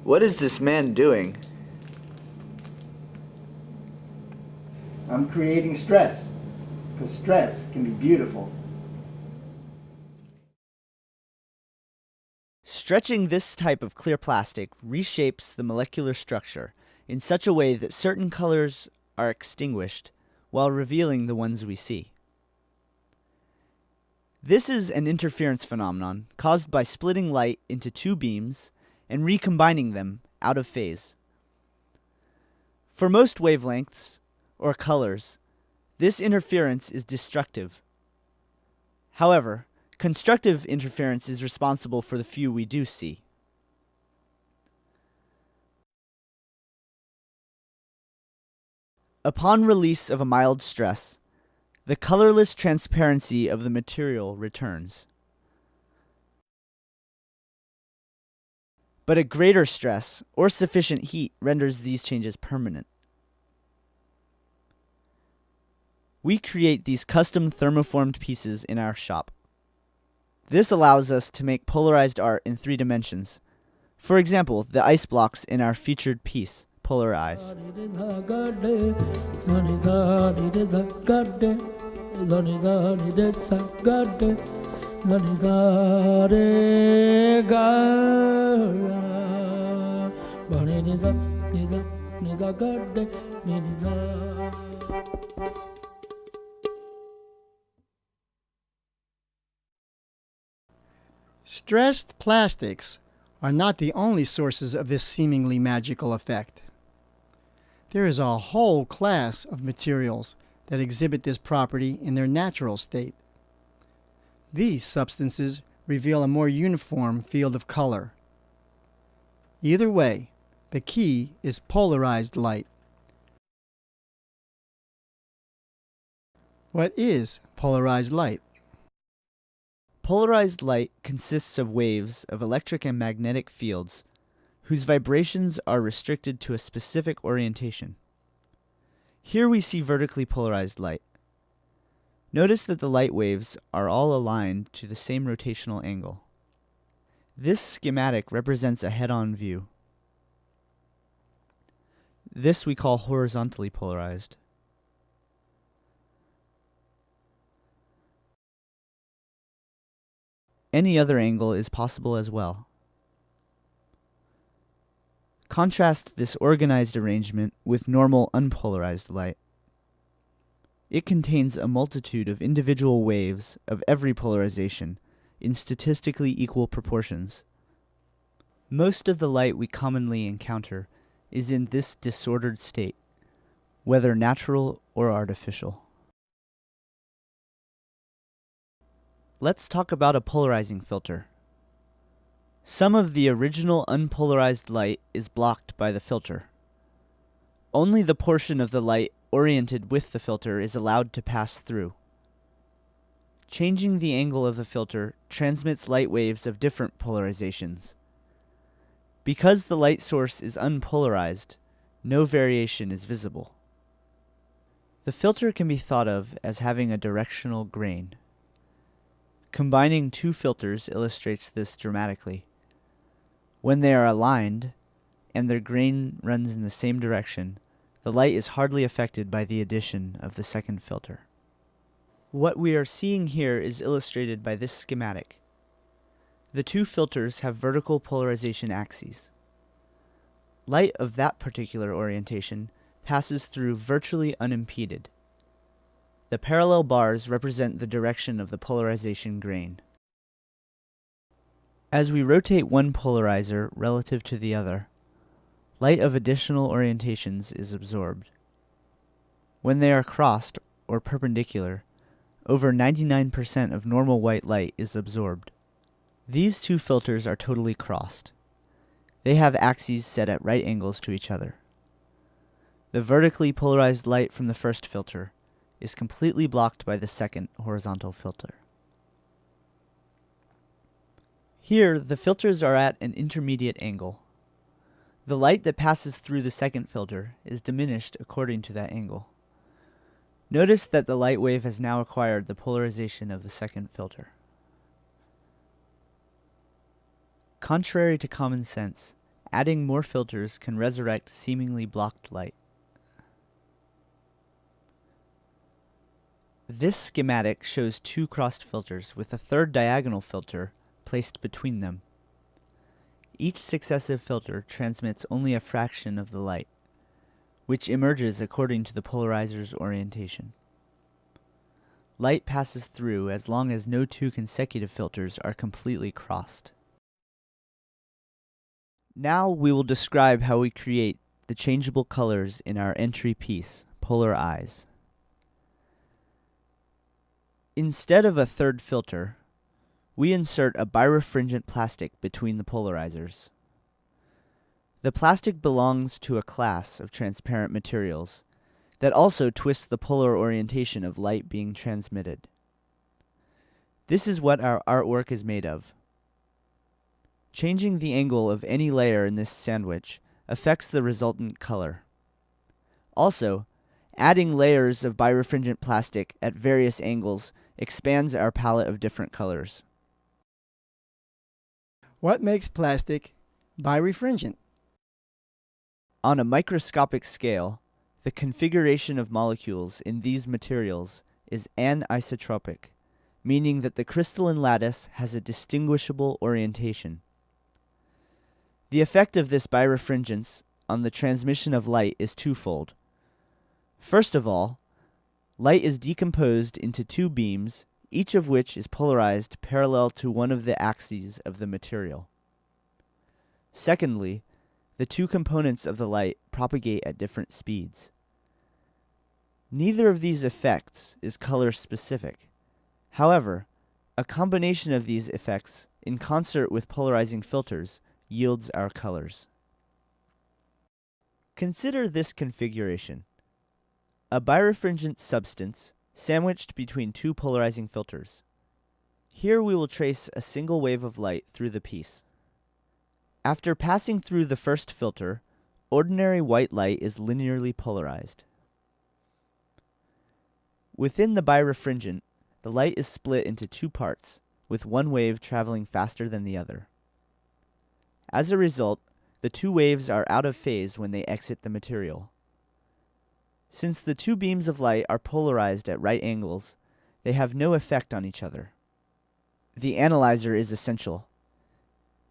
What is this man doing? I'm creating stress, because stress can be beautiful. Stretching this type of clear plastic reshapes the molecular structure in such a way that certain colors are extinguished while revealing the ones we see. This is an interference phenomenon caused by splitting light into two beams and recombining them out of phase. For most wavelengths, or colors, this interference is destructive. However, constructive interference is responsible for the few we do see. Upon release of a mild stress, the colorless transparency of the material returns. But a greater stress or sufficient heat renders these changes permanent. We create these custom thermoformed pieces in our shop. This allows us to make polarized art in 3 dimensions. For example, the ice blocks in our featured piece, Polarize. Stressed plastics are not the only sources of this seemingly magical effect. There is a whole class of materials that exhibit this property in their natural state. These substances reveal a more uniform field of color. Either way, the key is polarized light. What is polarized light? Polarized light consists of waves of electric and magnetic fields whose vibrations are restricted to a specific orientation. Here we see vertically polarized light. Notice that the light waves are all aligned to the same rotational angle. This schematic represents a head-on view. This we call horizontally polarized. Any other angle is possible as well. Contrast this organized arrangement with normal unpolarized light. It contains a multitude of individual waves of every polarization in statistically equal proportions. Most of the light we commonly encounter is in this disordered state, whether natural or artificial. Let's talk about a polarizing filter. Some of the original unpolarized light is blocked by the filter. Only the portion of the light oriented with the filter is allowed to pass through. Changing the angle of the filter transmits light waves of different polarizations. Because the light source is unpolarized, no variation is visible. The filter can be thought of as having a directional grain. Combining 2 filters illustrates this dramatically. When they are aligned, and their grain runs in the same direction, the light is hardly affected by the addition of the second filter. What we are seeing here is illustrated by this schematic. The 2 filters have vertical polarization axes. Light of that particular orientation passes through virtually unimpeded. The parallel bars represent the direction of the polarization grain. As we rotate one polarizer relative to the other, light of additional orientations is absorbed. When they are crossed, or perpendicular, over 99% of normal white light is absorbed. These 2 filters are totally crossed. They have axes set at right angles to each other. The vertically polarized light from the first filter is completely blocked by the second horizontal filter. Here, the filters are at an intermediate angle. The light that passes through the second filter is diminished according to that angle. Notice that the light wave has now acquired the polarization of the second filter. Contrary to common sense, adding more filters can resurrect seemingly blocked light. This schematic shows two crossed filters with a third diagonal filter placed between them. Each successive filter transmits only a fraction of the light, which emerges according to the polarizer's orientation. Light passes through as long as no two consecutive filters are completely crossed. Now we will describe how we create the changeable colors in our entry piece, Polar Eyes. Instead of a third filter, we insert a birefringent plastic between the polarizers. The plastic belongs to a class of transparent materials that also twists the polar orientation of light being transmitted. This is what our artwork is made of. Changing the angle of any layer in this sandwich affects the resultant color. Also, adding layers of birefringent plastic at various angles expands our palette of different colors. What makes plastic birefringent? On a microscopic scale, the configuration of molecules in these materials is anisotropic, meaning that the crystalline lattice has a distinguishable orientation. The effect of this birefringence on the transmission of light is twofold. First of all, light is decomposed into two beams, each of which is polarized parallel to one of the axes of the material. Secondly, the two components of the light propagate at different speeds. Neither of these effects is color specific. However, a combination of these effects in concert with polarizing filters yields our colors. Consider this configuration: a birefringent substance sandwiched between two polarizing filters. Here we will trace a single wave of light through the piece. After passing through the first filter, ordinary white light is linearly polarized. Within the birefringent, the light is split into two parts, with one wave traveling faster than the other. As a result, the two waves are out of phase when they exit the material. Since the two beams of light are polarized at right angles, they have no effect on each other. The analyzer is essential.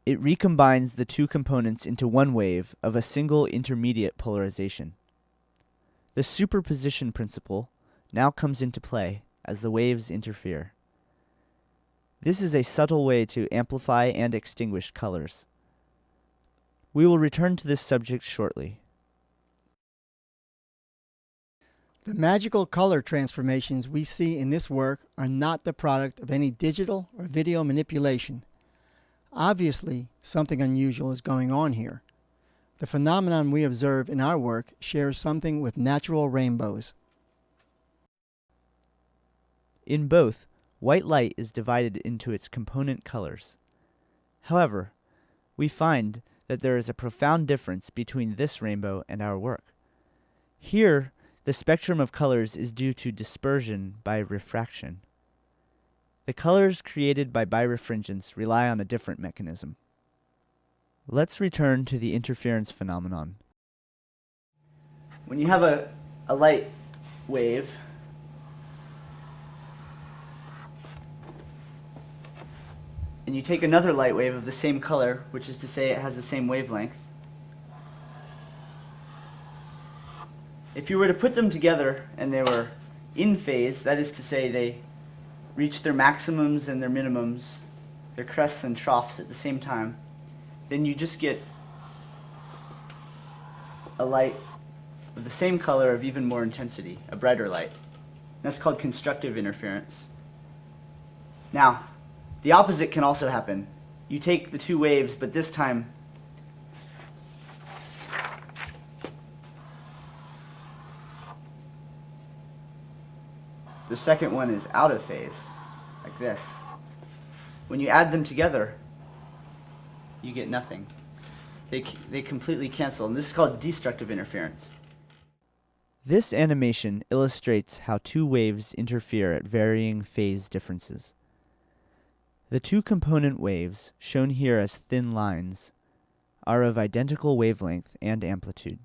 It recombines the two components into one wave of a single intermediate polarization. The superposition principle now comes into play as the waves interfere. This is a subtle way to amplify and extinguish colors. We will return to this subject shortly. The magical color transformations we see in this work are not the product of any digital or video manipulation. Obviously, something unusual is going on here. The phenomenon we observe in our work shares something with natural rainbows. In both, white light is divided into its component colors. However, we find that there is a profound difference between this rainbow and our work. Here, the spectrum of colors is due to dispersion by refraction. The colors created by birefringence rely on a different mechanism. Let's return to the interference phenomenon. When you have a light wave, and you take another light wave of the same color, which is to say it has the same wavelength, if you were to put them together and they were in phase, that is to say they reach their maximums and their minimums, their crests and troughs at the same time, then you just get a light of the same color of even more intensity, a brighter light. That's called constructive interference. Now, the opposite can also happen. You take the two waves, but this time the second one is out of phase, like this. When you add them together, you get nothing. They completely cancel, and this is called destructive interference. This animation illustrates how two waves interfere at varying phase differences. The two component waves, shown here as thin lines, are of identical wavelength and amplitude.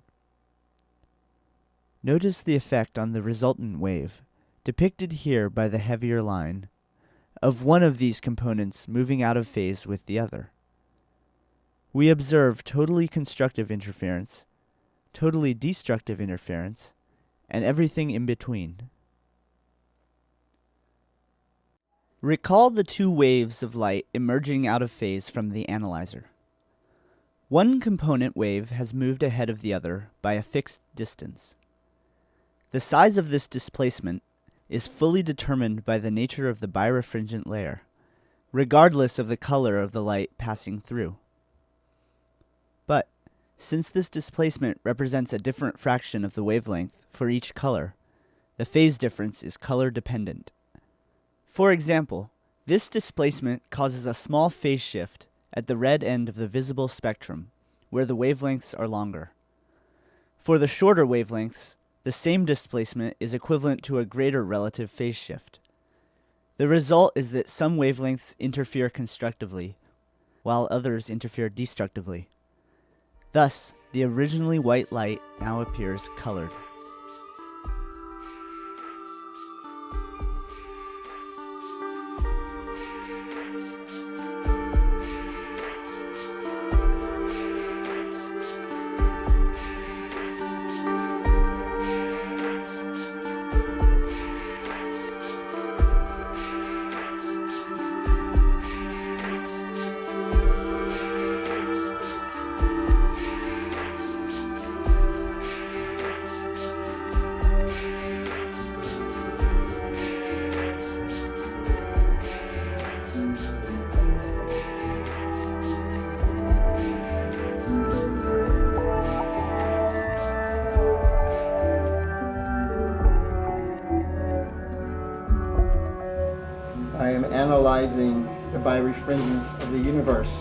Notice the effect on the resultant wave, depicted here by the heavier line, of one of these components moving out of phase with the other. We observe totally constructive interference, totally destructive interference, and everything in between. Recall the two waves of light emerging out of phase from the analyzer. One component wave has moved ahead of the other by a fixed distance. The size of this displacement is fully determined by the nature of the birefringent layer, regardless of the color of the light passing through. But, since this displacement represents a different fraction of the wavelength for each color, the phase difference is color dependent. For example, this displacement causes a small phase shift at the red end of the visible spectrum, where the wavelengths are longer. For the shorter wavelengths, the same displacement is equivalent to a greater relative phase shift. The result is that some wavelengths interfere constructively, while others interfere destructively. Thus, the originally white light now appears colored. I am analyzing the birefringence of the universe.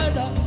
Daga